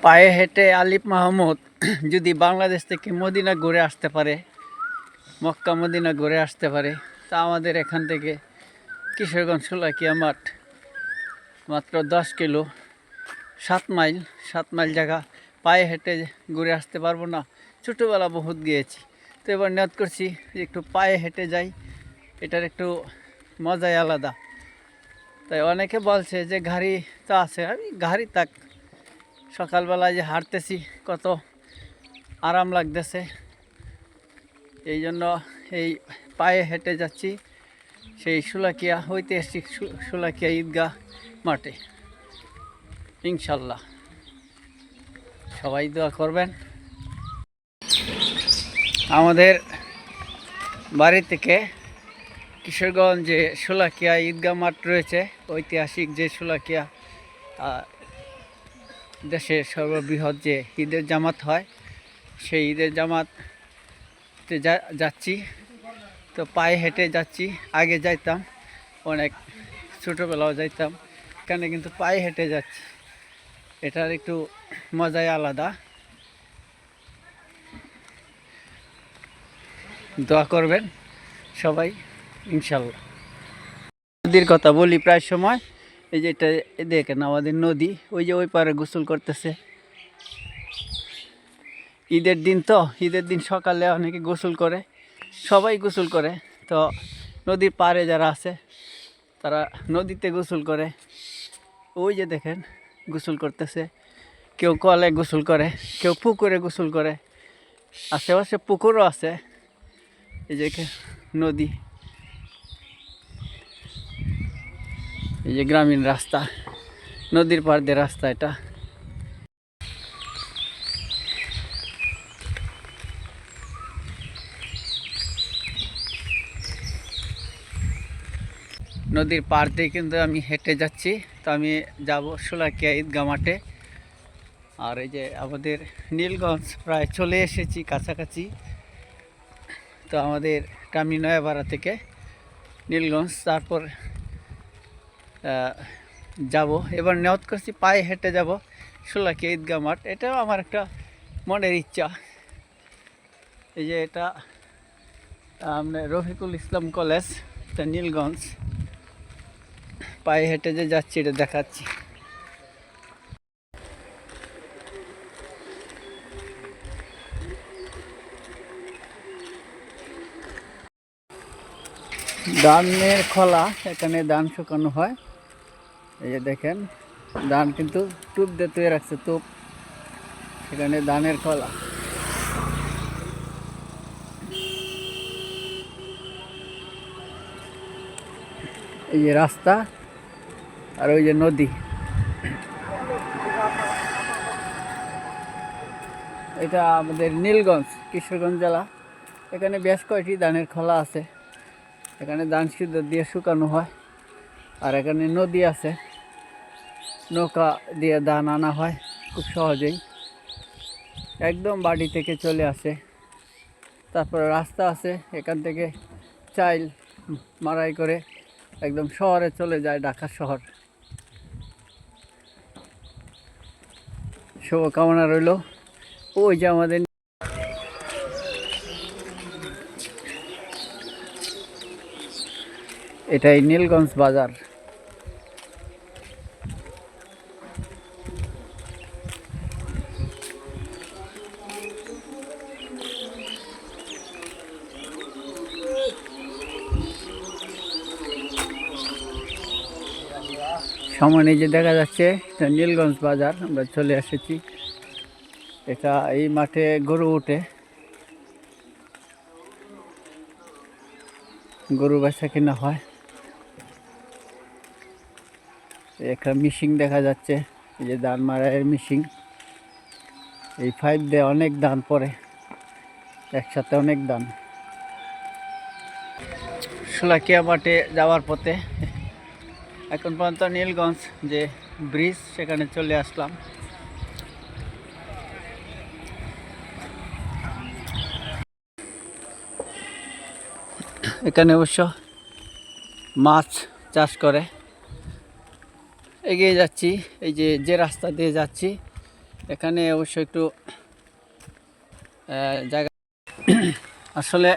পায়ে হেঁটে আলিফ মাহমুদ যদি বাংলাদেশ থেকে মদিনা ঘুরে আসতে পারে, মক্কা মদিনা ঘুরে আসতে পারে, তা আমাদের এখান থেকে কিশোরগঞ্জ শোলাকিয়া মাঠ মাত্র 10 কিলো, 7 মাইল জায়গা পায়ে হেঁটে ঘুরে আসতে পারবো না? ছোটোবেলা বহুত গিয়েছি, তো এবার নিয়ত করছি যে একটু পায়ে হেঁটে যাই, এটার একটু মজাই আলাদা। তাই অনেকে বলছে যে গাড়ি তো আছে, আমি গাড়ি থাক, সকালবেলায় যে হাঁটতেছি কত আরাম লাগতেছে, এই জন্য এই পায়ে হেঁটে যাচ্ছি সেই শোলাকিয়া ঐতিহাসিক শোলাকিয়া ঈদগাহ মাঠে। ইনশাল্লাহ সবাই দোয়া করবেন। আমাদের বাড়ি থেকে কিশোরগঞ্জ যে শোলাকিয়া ঈদগাহ মাঠ রয়েছে, ঐতিহাসিক যে শোলাকিয়া দেশের সর্ববৃহৎ যে ঈদের জামাত হয়, সেই ঈদের জামাতে যাচ্ছি। তো পায়ে হেঁটে যাচ্ছি, আগে যাইতাম অনেক, ছোটোবেলাও যাইতাম, এখানে কিন্তু পায়ে হেঁটে যাচ্ছি, এটার একটু মজাই আলাদা। দোয়া করবেন সবাই ইনশাল্লাহ। নদীর কথা বলি প্রায় সময়, এই যে এটা দেখেন আমাদের নদী, ওই যে ওই পারে গোসল করতেছে। ঈদের দিন তো, ঈদের দিন সকালে অনেকে গোসল করে, সবাই গোসল করে। তো নদীর পাড়ে যারা আছে তারা নদীতে গোসল করে, ওই যে দেখেন গোসল করতেছে। কেউ কলে গোসল করে, কেউ পুকুরে গোসল করে, আশেপাশে পুকুরও আছে। এই যে নদী, এই যে গ্রামীণ রাস্তা, নদীর পাড় দিয়ে রাস্তা। এটা নদীর পাড় দিয়ে কিন্তু আমি হেঁটে যাচ্ছি। তো আমি যাব শোলাকিয়া ঈদগাহ মাঠে। আর এই যে আমাদের নীলগঞ্জ প্রায় চলে এসেছি কাছাকাছি। তো আমাদের কামি নয়াপাড়া থেকে নীলগঞ্জ, তারপর যাব। এবার নিয়ত করছি পায়ে হেঁটে যাব শোলাকিয়া ঈদগাহ মাঠ, এটাও আমার একটা মনের ইচ্ছা। এই যে এটা রফিকুল ইসলাম কলেজ, এটা নীলগঞ্জ। পায়ে হেঁটে যে যাচ্ছি এটা দেখাচ্ছি। ধানের খোলা, এখানে ধান শুকানো হয়। এই যে দেখেন ধান কিন্তু টুপ দিয়ে তুলে রাখছে, টুপ, এখানে ধানের খোলা। এই যে রাস্তা, আর ওই যে নদী। এটা আমাদের নীলগঞ্জ, কিশোরগঞ্জ জেলা। এখানে বেশ কয়েকটি ধানের খোলা আছে, এখানে ধান সিদ্ধ দিয়ে শুকানো হয়। আর এখানে নদী আছে, নৌকা দিয়ে ধান আনা হয় খুব সহজেই, একদম বাড়ি থেকে চলে আসে। তারপরে রাস্তা আছে, এখান থেকে চাইল মারাই করে একদম শহরে চলে যায়, ঢাকা শহর। শুভকামনা রইল। ওই যে আমাদের এটাই নীলগঞ্জ বাজার। সামনে যে দেখা যাচ্ছে এটা নীলগঞ্জ বাজার, আমরা চলে এসেছি। এটা এই মাঠে গরু উঠে, গরু বেচা কিনা হয়। একটা মিশিং দেখা যাচ্ছে, এই যে ধান মারাইয়ের মিশিং। এই পাইপ দিয়ে অনেক ধান পড়ে, একসাথে অনেক ধান। শোলাকিয়া মাঠে যাওয়ার পথে এখন পর্যন্ত নীলগঞ্জ যে ব্রিজ, সেখানে চলে আসলাম। এখানে অবশ্য মাছ চাষ করে। এগিয়ে যাচ্ছি, এই যে রাস্তা দিয়ে যাচ্ছি এখানে অবশ্য একটু জায়গা আসলে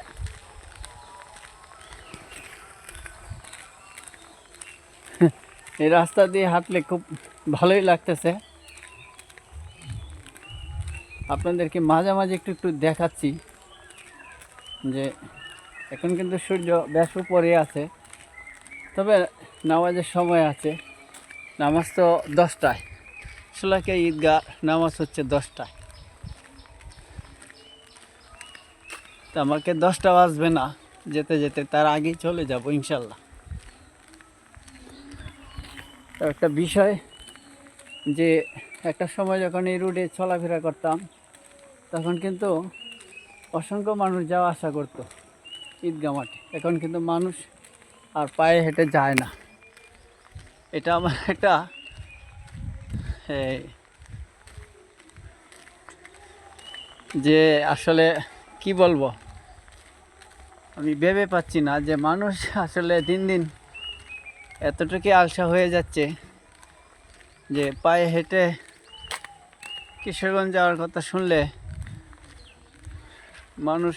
এই রাস্তা দিয়ে হাঁটলে খুব ভালোই লাগতেছে। আপনাদেরকে মাঝে মাঝে একটু একটু দেখাচ্ছি যে এখন কিন্তু সূর্য বেশ উপরে আছে, তবে নামাজের সময় আছে। নামাজ তো 10টায়, শোলাকিয়া ঈদগাহ নামাজ হচ্ছে 10টায়। তো আমাকে 10টা বাজবে না যেতে যেতে, তার আগেই চলে যাব ইনশাল্লাহ। তো একটা বিষয় যে একটা সময় যখন এই রোডে চলাফেরা করতাম তখন কিন্তু অসংখ্য মানুষ যাওয়া আসা করতো ঈদগাহ মাঠে। এখন কিন্তু মানুষ আর পায়ে হেঁটে যায় না। এটা আমার একটা যে আসলে কি বলবো, আমি ভেবে পাচ্ছি না যে মানুষ আসলে দিন দিন এতটুকু আলসা হয়ে যাচ্ছে যে পায়ে হেঁটে কিশোরগঞ্জ যাওয়ার কথা শুনলে মানুষ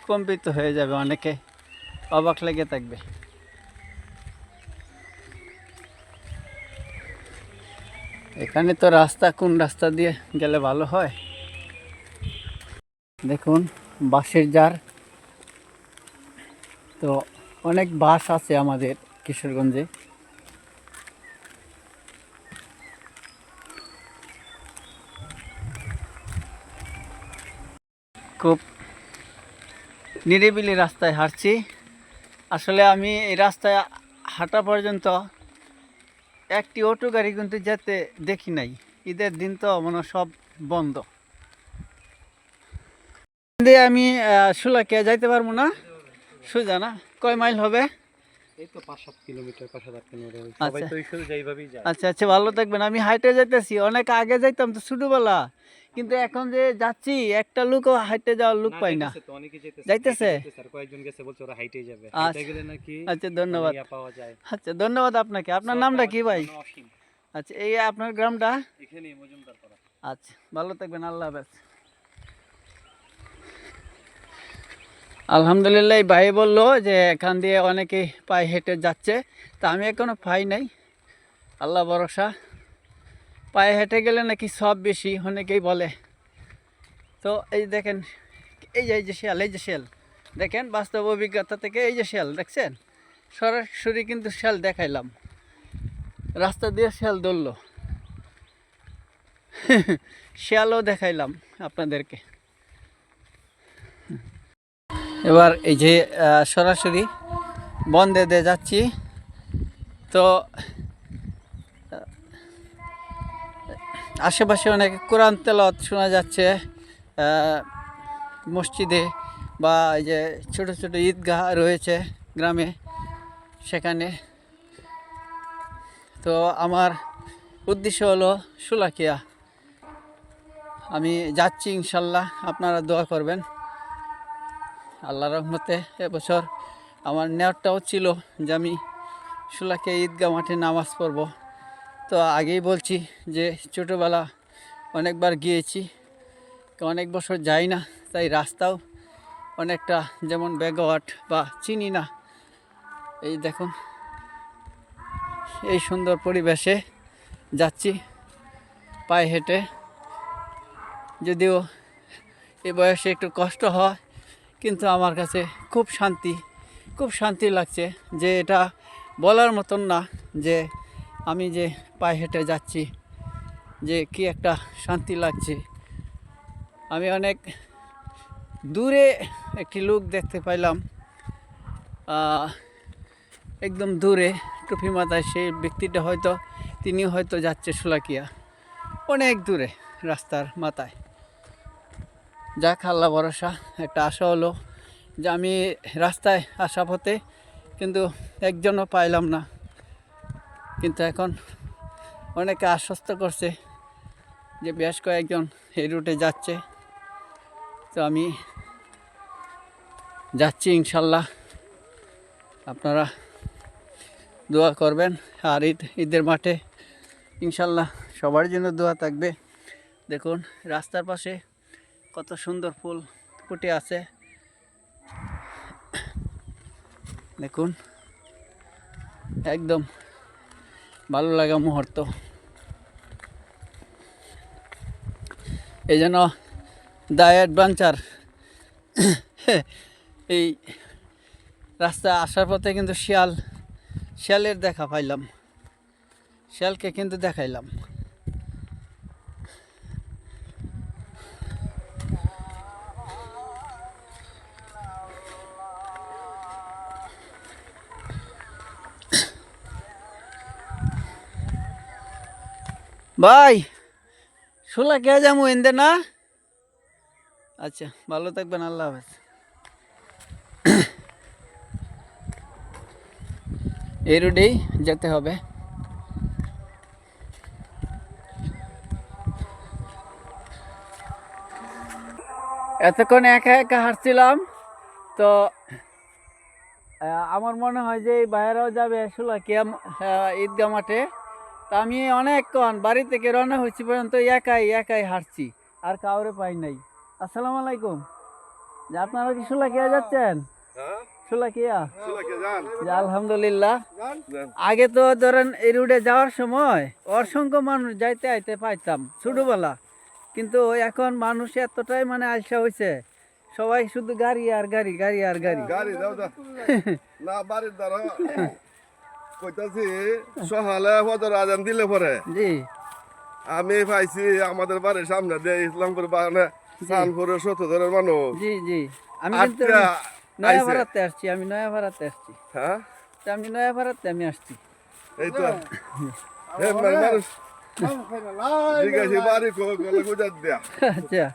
কম্পিত হয়ে যাবে, অনেকে অবাক লেগে থাকবে। এখানে তো রাস্তা কোন রাস্তা দিয়ে গেলে ভালো হয়? দেখুন বাসের জার, তো অনেক বাস আছে আমাদের কিশোরগঞ্জে। খুব নিরিবিলি রাস্তায় হাঁটছি। আসলে আমি এই রাস্তায় হাঁটা পর্যন্ত একটি অটো গাড়ি কিন্তু যেতে দেখি নাই। ঈদের দিন তো মনে হয় সব বন্ধ। দিয়ে আমি শোলাকিয়া যাইতে পারবো না, সোজা না? কয় মাইল হবে? এই তো 5-7 কিলোমিটার, 5-7 কিলোমিটার। সবাই তো এই শুধু এইভাবেই যায়। আচ্ছা আচ্ছা, ভালো থাকবেন। আমি হাইটে যাইতেছি, অনেক আগে যাইতাম তো ছোটবেলা, কিন্তু এখন যে যাচ্ছি একটা লোকও হাইটে যাওয়ার লোক পাই না। তো অনেকেই যাইতেছে? আর কয়েকজন গেছে, বলছে ওরা হাইটেই যাবে। আচ্ছা। হাইটে গেলে নাকি আচ্ছা ধন্যবাদ। ইয়া পাওয়া যায়। আচ্ছা ধন্যবাদ আপনাকে। আপনার নামটা কি ভাই? অসীম। আচ্ছা, এই আপনার গ্রামটা? এখানেই মজুমদার পাড়া। আচ্ছা, ভালো থাকবেন, আল্লাহ হাফেজ। আলহামদুলিল্লাহ, এই ভাই বললো যে এখান দিয়ে অনেকেই পায়ে হেঁটে যাচ্ছে, তা আমি এখনো পাই নাই। আল্লাহ ভরসা। পায়ে হেঁটে গেলে নাকি সব বেশি অনেকেই বলে। তো এই দেখেন, এই যে শিয়াল, এই যে শিয়াল দেখেন, বাস্তব অভিজ্ঞতা থেকে এই যে শিয়াল দেখছেন, সরাসরি কিন্তু শিয়াল দেখাইলাম, রাস্তা দিয়ে শিয়াল দৌড়লো। শিয়ালও দেখাইলাম আপনাদেরকে। এবার এই যে সরাসরি বন্ধে দিয়ে যাচ্ছি, তো আশেপাশে অনেক কোরআন তেলাওয়াত শোনা যাচ্ছে মসজিদে, বা এই যে ছোট ছোট ঈদগাহ রয়েছে গ্রামে, সেখানে। তো আমার উদ্দেশ্য হলো শোলাকিয়া। আমি যাচ্ছি ইনশাল্লাহ, আপনারা দোয়া করবেন। আল্লাহর রহমতে এবছর আমার নেওয়ারটাও ছিল যে আমি শোলাকিয়া ঈদগাহ মাঠে নামাজ পড়ব। তো আগেই বলছি যে ছোটোবেলা অনেকবার গিয়েছি, অনেক বছর যাই না, তাই রাস্তাও অনেকটা যেমন ব্যাকওয়ার্ড বা চিনি না। এই দেখুন, এই সুন্দর পরিবেশে যাচ্ছি পায়ে হেঁটে, যদিও এই বয়সে একটু কষ্ট হয়, কিন্তু আমার কাছে খুব শান্তি লাগছে। যে এটা বলার মতন না যে আমি যে পায়ে হেঁটে যাচ্ছি যে কি একটা শান্তি লাগছে। আমি অনেক দূরে একটি লোক দেখতে পাইলাম, একদম দূরে টুপি মাথায়, সেই ব্যক্তিটা তিনিও হয়তো যাচ্ছে শোলাকিয়া, অনেক দূরে রাস্তার মাথায়। যাক, আল্লাহ ভরসা। একটা আশা হলো যে আমি রাস্তায় আসা পথে কিন্তু একজনও পাইলাম না, কিন্তু এখন অনেকে আশ্বস্ত করছে যে বেশ কয়েকজন এই রুটে যাচ্ছে। তো আমি যাচ্ছি ইনশাল্লাহ, আপনারা দোয়া করবেন। আর ঈদের মাঠে ইনশাল্লাহ সবার জন্য দোয়া থাকবে। দেখুন রাস্তার পাশে কত সুন্দর ফুল ফুটে আছে, দেখুন একদম ভালো লাগা মুহূর্ত। এই জন্য দ্য অ্যাডভেঞ্চার এই রাস্তা আসার পথে কিন্তু শিয়ালের দেখা পাইলাম, শিয়ালকে কিন্তু দেখাইলাম। ভাই শোলা কে যাবো এনদে না? আচ্ছা ভালো থাকবেন, আল্লাহ হাফেজ। এই রোডেই যেতে হবে। এতক্ষণ একা একা হাঁটছিলাম, তো আমার মনে হয় যে এই বাইরেও যাবে শোলাকিয়া ঈদগাহ মাঠে। তা আমি অনেকক্ষণ বাড়ি থেকে রওনা হয়েছি পর্যন্ত একাই একাই হাঁটছি, আর কাউরে পাই নাই। আসসালামু আলাইকুম, যে আপনারা কি শোলাকিয়া যাচ্ছেন? শোলাকিয়া যে আলহামদুলিল্লাহ। আগে তো ধরেন এই রুটে যাওয়ার সময় অসংখ্য মানুষ যাইতে আইতে পাইতাম ছোটবেলা, কিন্তু এখন মানুষ এতটাই মানে আলসা হয়েছে, সবাই শুধু গাড়ি আর গাড়ি, গাড়ি আর গাড়ি। গাড়ি দাও দা না বাড়ির দ্বারা কইতাছি সকালে ফজর আজান দিলে পরে জি আমি পাইছি আমাদের বাড়ির সামনে দিয়ে ইসলামপুর বাগানে সানপুরের 70 মানুষ। জি জি আমি কিন্তু আজকে নয়া আইছে। ভাড়াতে আসছি, আমি নয়া ভাড়াতে আসছি। হ্যাঁ তা আমি নয়া ভাড়াতে আমি আসছি। এই তো হে মানুষ জিজ্ঞাসি বাড়ি কোলে গুজাত দিয়া আচ্ছা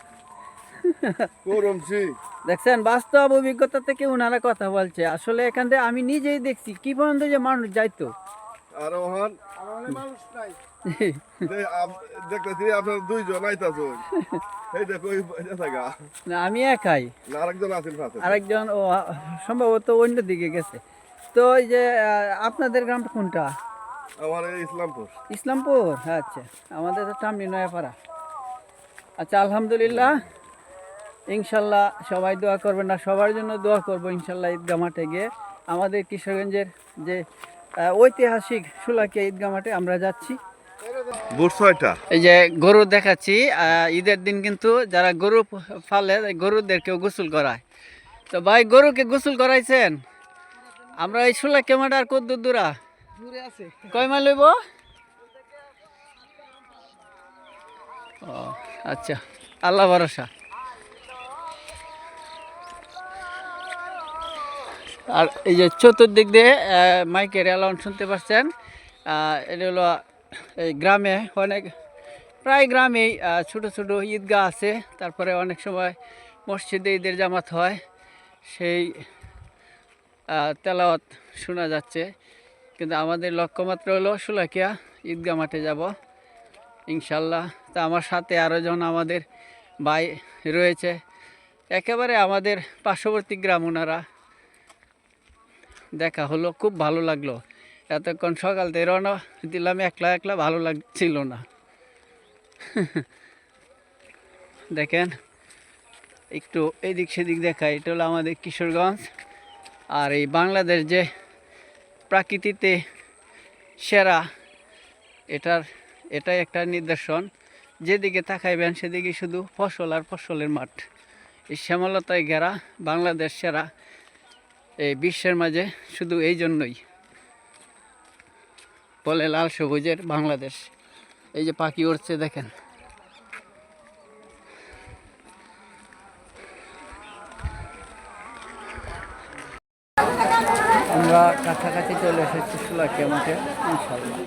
করমছি দেখছেন, বাস্তব অভিজ্ঞতা থেকে ওনারা কথা বলছে। আসলে এখান থেকে আমি নিজেই দেখছি কি পর্যন্ত যে মানুষ যাইতো। আর ওখান দেখতেছি আপনার 2 জন আইতাছ এই দেখো এই থাকা না আমি একাই, না আরেকজন আছেন পাশে আরেকজন ও সম্ভবত অন্য দিকে গেছে। তো এই যে আপনাদের গ্রামটা কোনটা? আমার এই ইসলামপুর। ইসলামপুর, আচ্ছা আমাদের তো টামনি নয়াপাড়া। আচ্ছা আলহামদুলিল্লাহ, ইনশাল্লাহ সবাই দোয়া করবেন, না সবার জন্য দোয়া করবো ইনশাল্লাহ। ঈদগাহ মাঠে গিয়ে আমাদের কিশোরগঞ্জের যে ঐতিহাসিক শোলাকিয়া ঈদগাহ মাঠে আমরা যাচ্ছি। বুট 6টা এই যে গরু দেখাচ্ছি, ঈদের দিন কিন্তু যারা গরু ফালে গরুদেরকেও গোসল করায়। তো ভাই গরুকে গোসল করাইছেন? আমরা এই শোলাকিয়া মাঠ আর কত দূরা কয় মাইল লইব? ও আচ্ছা, আল্লাহ ভরসা। আর এই যে চতুর্দিক দিয়ে মাইকের অ্যালাউন্স শুনতে পাচ্ছেন, এটা হলো এই গ্রামে অনেক, প্রায় গ্রামেই ছোট ছোট ঈদগাহ আছে। তারপরে অনেক সময় মসজিদে ঈদের জামাত হয়, সেই তেলাওয়াত শোনা যাচ্ছে। কিন্তু আমাদের লক্ষ্যমাত্র হলো শোলাকিয়া ঈদগাহ মাঠে যাব ইনশাল্লাহ। তা আমার সাথে আরও জন আমাদের ভাই রয়েছে, একেবারে আমাদের পার্শ্ববর্তী গ্রাম। ওনারা দেখা হলো, খুব ভালো লাগলো। এতক্ষণ সকাল থেকে রওনা দিলাম একলা একলা, ভালো লাগছিল না। দেখেন একটু এদিক সেদিক দেখায়, এটা হলো আমাদের কিশোরগঞ্জ। আর এই বাংলাদেশ যে প্রাকৃতিতে সেরা, এটাই একটা নিদর্শন। যেদিকে তাকাইবেন সেদিকে শুধু ফসল আর ফসলের মাঠ। এই শ্যামলতায় ঘেরা বাংলাদেশ সেরা এই বিশ্বের মাঝে, শুধু এই জন্যই বলে লাল সবুজের বাংলাদেশ। এই যে পাখি উড়ছে দেখেন। আমরা কাছাকাছি চলে এসেছি শোলাকিয়া মাঠে ইনশাল্লাহ।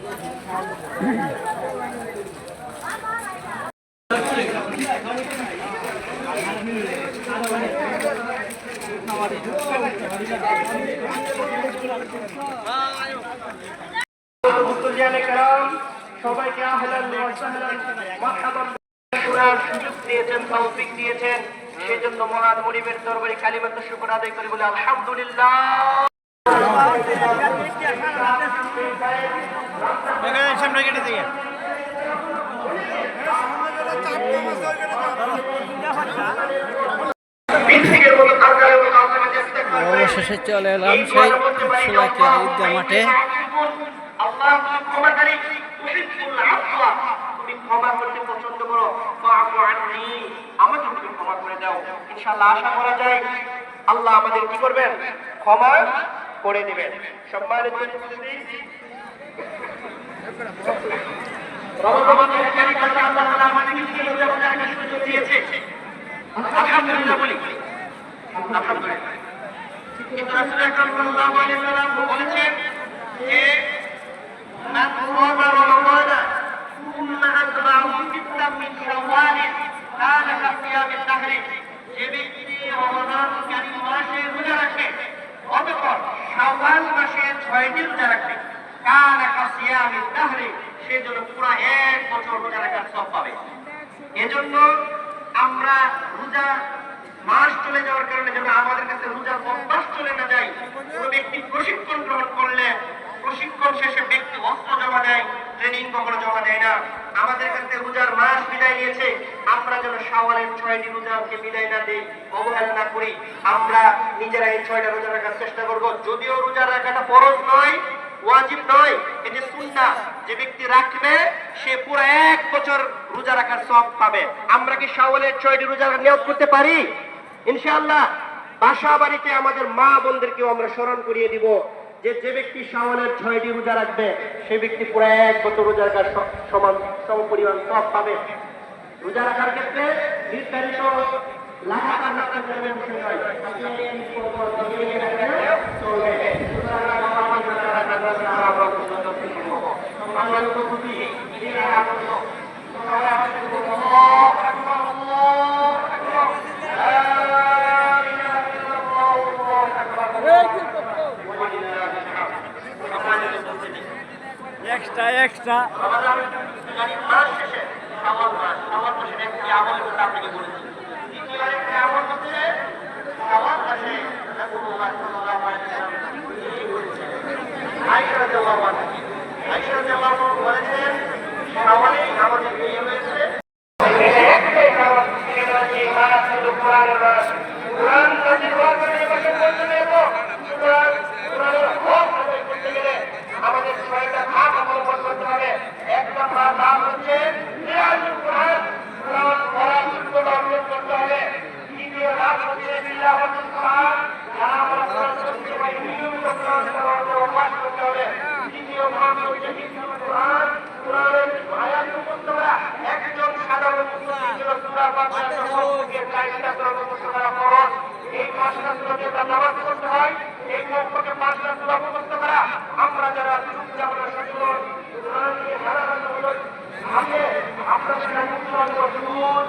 সবাইকে আহলান ওয়া সাহলান মারহাবান করার সুযোগ দিয়েছেন, তৌফিক দিয়েছেন। সেজন্য মহান মুনিবের দরবারে কালিমাত শুকর আদায় করে বলে আলহামদুলিল্লাহ। সামনে কেটে দিয়ে অবশেষে চলে এলাম সেই শোলাকিয়া ঈদগাহ মাঠে। আল্লাহ তুমি ক্ষমাকারী, তুহিব্বুল আফওয়া, তুমি ক্ষমা করতে পছন্দ করো। ফাআফু আননি, আমাকে তুমি ক্ষমা করে দাও। ইনশাআল্লাহ আশা করা যায় আল্লাহ আমাদের কি করবেন, ক্ষমা করে দিবেন। সম্মানিত উপস্থিতি, রমজানের কাছে আল্লাহ তাআলা আমাদেরকে কি রোজা রাখার সুযোগ দিয়েছে। আলহামদুলিল্লাহ বলি, আলহামদুলিল্লাহ। কিন্তু রাসূল আকরাম সাল্লাল্লাহু আলাইহি ওয়াসাল্লাম বলেছেন যে মান সামা রমাদানা সুম্মা আতবাহু সিত্তাম মিন শাওয়াল কানা কাসিয়ামিদ দাহরি, যে ব্যক্তি রমাদান কারীম মাসে রোজা রাখে অতঃপর শাওয়াল মাসে 6টি রোজা রাখে, কানা কাসিয়ামিদ দাহরি, সে যেন পুরো 1 বছর রোজা রাখার সওয়াব পাবে। এজন্য আমরা রোজা মাস চলে যাওয়ার কারণে যেন আমাদের কাছে রোজার অভ্যাস চলে না যায়। কোনো ব্যক্তি প্রশিক্ষণ গ্রহণ করলে প্রশিক্ষণ শেষে ব্যক্তি অস্ত্র জমা দেয়, ট্রেনিং কখনো জমা দেয় না। আমাদের কাছে রোজার মাস বিদায় নিয়েছে, আমরা যেন শাওয়ালের 6টি রোজাকে বিদায় না দেই, অবহেলা না করি। আমরা নিজেরা এই 6টা রোজা রাখার চেষ্টা করব। যদিও রোজা রাখাটা ফরজ নয়, ওয়াজিব নয়, এটা সুন্নাহ। যে ব্যক্তি রাখবে সে পুরো 1 বছর রোজা রাখার সওয়াব পাবে। আমরা কি শাওয়ালের 6টি রোজা নিয়ত করতে পারি? ইনশাআল্লাহ। বাসা বাড়িতে আমাদের মা বোনদেরকেও আমরা স্মরণ করিয়ে দিব যে যে ব্যক্তি শাওয়ালের 6টি রোজা রাখবে সে ব্যক্তি পুরো 1 বছর রোজা রাখার সমান সমপরিমাণ সওয়াব পাবে। রোজা রাখার ক্ষেত্রে নির্ধারিত লাগাতার রাখতে পারবেন বিষয় নয়, আপনি এই পর দিয়ে রাখলে চলবে। সম্মানিত উপস্থিতি, এক্সট্রা এক্সট্রা মাস শেষে শাওয়াল মাস, শাওয়াল মাসের একটি আমলের কথা আপনাকে বলেছি। দ্বিতীয় আরেকটি আমল হচ্ছে শাওয়াল মাসে রাসূলুল্লাহ সাল্লাল্লাহু আলাইহি ওয়াসাল্লাম আয়েশা রাদিয়াল্লাহু আনহা বলেছেন শাওয়ালে আমাদের বিয়ে হয়েছে, একটাই কারণ, সেটা হচ্ছে মাস হলো কোরআনের মাস। কোরআন নাযিল হওয়ার পরে এই মাসের মধ্যে এলো, সুতরাং কোরআনের হক আদায় করতে গেলে আমাদের 6টা ধাপ অবলম্বন করতে হবে। 1 নম্বর ধাপ হচ্ছে রিয়াজুল কোরআন, কোরআন পড়ার যোগ্যতা অর্জন করতে হবে। দ্বিতীয় ধাপ হচ্ছে তিলাওয়াতুল কোরআন, যারা আমরা কোরআন পড়তে পারি নিয়মিত কোরআন তেলাওয়াতের অভ্যাস করতে হবে। তৃতীয় ধাপ হচ্ছে হিফজুল কোরআন, কোরআনের আয়াত মুখস্থ করা। একজন সাধারণ মুসলিমের জন্য সূরা ফাতিহা থেকে 4টা সূরা মুখস্থ করা ফরজ। এই 5টা সূরা দিয়ে তার নামাজ পড়তে হয়, এই মৌখিকে 5টা সূরা মুখস্থ করা। আমরা যারা আমরা সচেতন, কোরআন নিয়ে সারা বছর আগে আমরা সেটা মুসলমান শুনুন,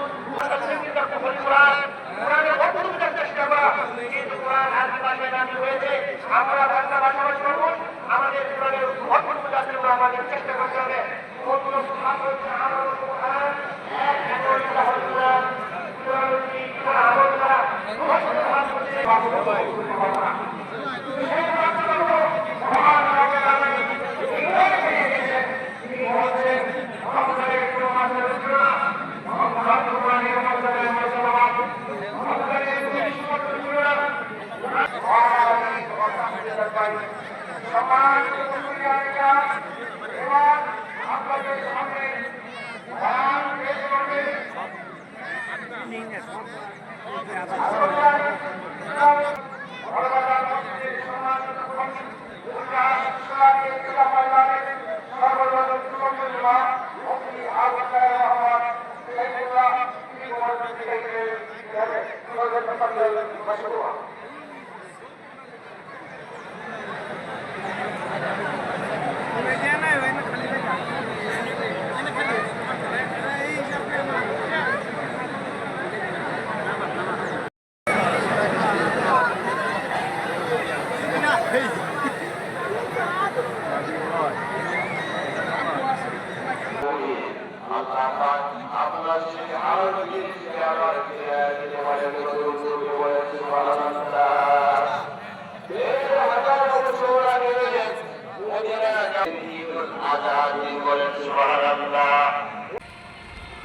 চিন্তা করে কোরআনের অর্থ বোঝার চেষ্টা করা। কিন্তু কোরআন আরবি ভাষায় নাজিল হয়েছে, আমরা বাংলা ভাষাভাষী মানুষ, আমাদের কোরআনের অর্থ বোঝার জন্য আমাদের চেষ্টা করতে হবে। অন্য ভাগ হচ্ছে আমার কোরআন এক একটা কোরআন আমল করা, অন্য ভাগ হচ্ছে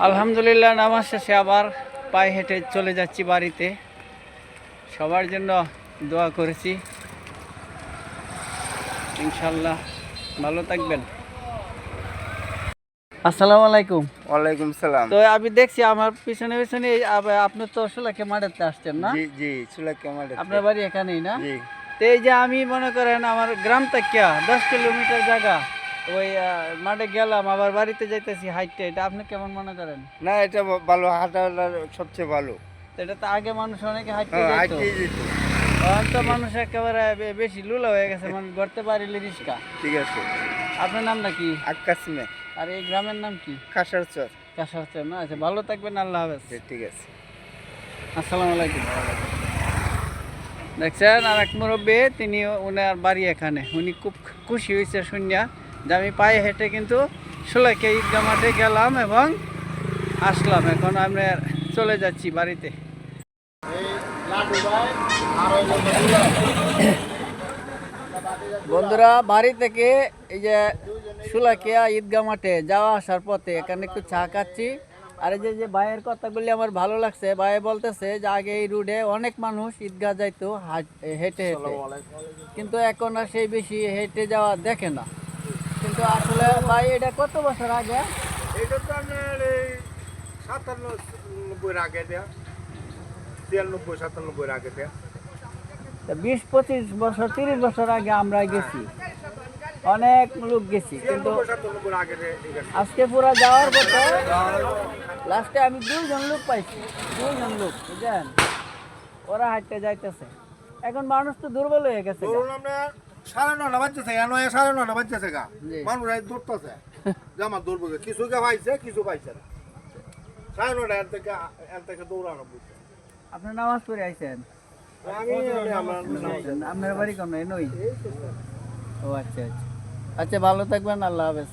আলহামদুলিল্লাহ। নামাজ শেষে আবার পায়ে হেঁটে চলে যাচ্ছি বাড়িতে। সবার জন্য দোয়া করেছি। ইনশাল্লাহ ভালো থাকবেন। আসসালামু আলাইকুম। ওয়ালাইকুম সালাম। তো আমি দেখছি আমার পিছনে পিছনে আপনি তো সুলাকে মাঠেতে আসছেন না? জি জি, সুলাইকা মাঠে। আপনার বাড়ি এখানেই না? জি। তো এই যে আমি মনে করেন আমার গ্রাম থেকে 10 কিলোমিটার জায়গা ওই মাঠে গেলাম, আবার বাড়িতে যাইতেছি হাইটে, এটা আপনি কেমন মনে করেন? না, এটা ভালো, হাঁটা সবচেয়ে ভালো। তো এটা তো আগে মানুষ অনেকে হাইটে হ্যাঁ, যেত, হাঁটতেই যেত। এখন তো মানুষ একেবারে বেশি লুলা হয়ে গেছে, মানে গড়তে পারিলে রিস্কা। ঠিক আছে। আপনার নামটা কি? আকাশমে আর এই গ্রামের নাম কি? কাঁসার চর। কাশাচর না? আচ্ছা, ভালো থাকবেন, আল্লাহ হাফেজ। ঠিক আছে। আসসালামু আলাইকুম। দেখছেন আর এক মুরব্বী, তিনি ওনার বাড়ি এখানে, উনি খুব খুশি হয়েছে শুনিয়া যে আমি পায়ে হেঁটে কিন্তু সুলাইকা ঈদগাহ মাঠে গেলাম এবং আসলাম। এখন আমরা চলে যাচ্ছি বাড়িতে। বন্ধুরা, বাড়ি থেকে এই যে সুলাইকা ঈদগাহ মাঠে যাওয়া আসার পথে এখানে একটু চা খাচ্ছি। আর এই যে ভাইয়ের কথাগুলি আমার ভালো লাগছে। ভাই বলতেছে যে আগে এই রোডে অনেক মানুষ ঈদগাহ যাইতো হেঁটে হেঁটে, কিন্তু এখন আর সেই বেশি হেঁটে যাওয়া দেখে না। কিন্তু আসলে ভাই এটা কত বছর আগে? এটা তো আপনার এই 97-90 আগে দেয়া, 93-97 আগে দেয়া। 20-25 বছর 30 বছর আগে আমরা গেছি, অনেক লোক গেছি, কিন্তু 97 আগে দেয়া। আজকে পুরা যাওয়ার পথে লাস্টে আমি 2জন লোক পাইছি, 2জন লোক, বুঝলেন? ওরা হাঁটতে যাইতেছে। এখন মানুষ তো দুর্বল হয়ে গেছে। ধরুন আপনার 9:30 বাজতেছে, 9:30 বাজতেছে গা, জি। মানুষ দৌড়তেছে, জামা দৌড়বো, কিছু কে পাইছে, কিছু পাইছে না। 9:30 এর থেকে দৌড়ানো বুঝছে। আপনি নামাজ পড়ে আইছেন? আপনার বাড়ি কোন নই? ও আচ্ছা আচ্ছা। আচ্ছা, ভালো থাকবেন, আল্লাহ হাফেজ।